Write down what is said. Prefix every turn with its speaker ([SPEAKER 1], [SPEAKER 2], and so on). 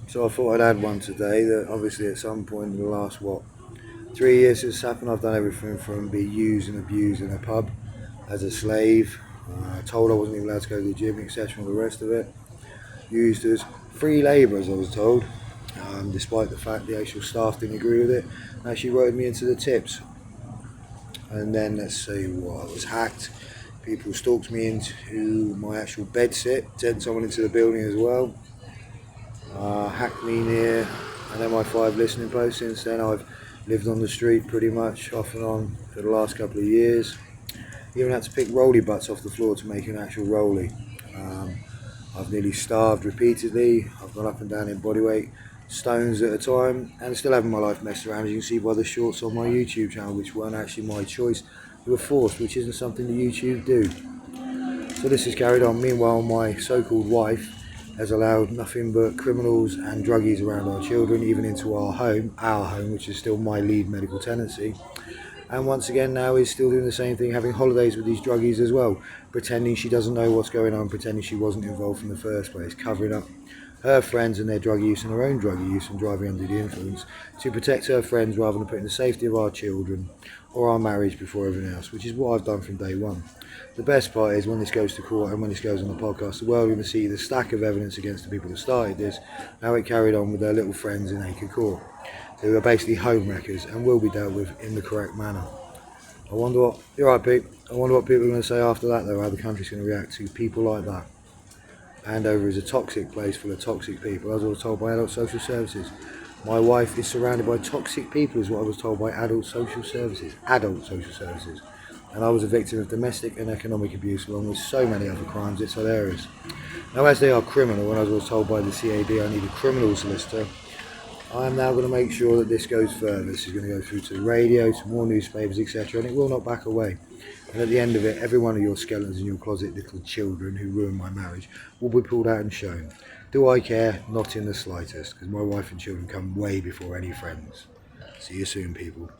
[SPEAKER 1] So I thought I'd add one today that obviously at some point in the last, 3 years since it's happened, I've done everything from be used and abused in a pub as a slave, told I wasn't even allowed to go to the gym, etc. and all the rest of it. Used as free labour, as I was told, despite the fact the actual staff didn't agree with it. Actually wrote me into the tips. And then let's see what I was hacked. People stalked me into my actual bed sit, sent someone into the building as well. Hacked me near an MI5 listening post. Since then I've lived on the street pretty much off and on for the last couple of years. Even had to pick rolly butts off the floor to make an actual rolly. I've nearly starved repeatedly. I've gone up and down in body weight stones at a time, and still having my life messed around, as you can see by the shorts on my YouTube channel, which weren't actually my choice, they were forced, which isn't something that YouTube do. So this has carried on. Meanwhile, my so-called wife has allowed nothing but criminals and druggies around our children, even into our home, which is still my lead medical tenancy. And once again now is still doing the same thing, having holidays with these druggies as well, pretending she doesn't know what's going on, pretending she wasn't involved in the first place, covering up her friends and their drug use and her own drug use and driving under the influence to protect her friends rather than putting the safety of our children or our marriage before everything else, which is what I've done from day one. The best part is when this goes to court and when this goes on the podcast, the world are going to see the stack of evidence against the people that started this, how it carried on with their little friends in Acre Court, who are basically home wreckers and will be dealt with in the correct manner. I wonder what, you're right Pete, I wonder what people are going to say after that though, how the country's going to react to people like that. Andover is a toxic place full of toxic people, as I was told by adult social services. My wife is surrounded by toxic people, is what I was told by adult social services. And I was a victim of domestic and economic abuse along with so many other crimes, it's hilarious. Now as they are criminal, and as I was told by the CAB I need a criminal solicitor, I am now going to make sure that this goes further. This is going to go through to the radio, to more newspapers, etc. and it will not back away. And at the end of it, every one of your skeletons in your closet, little children who ruined my marriage, will be pulled out and shown. Do I care? Not in the slightest, because my wife and children come way before any friends. See you soon, people.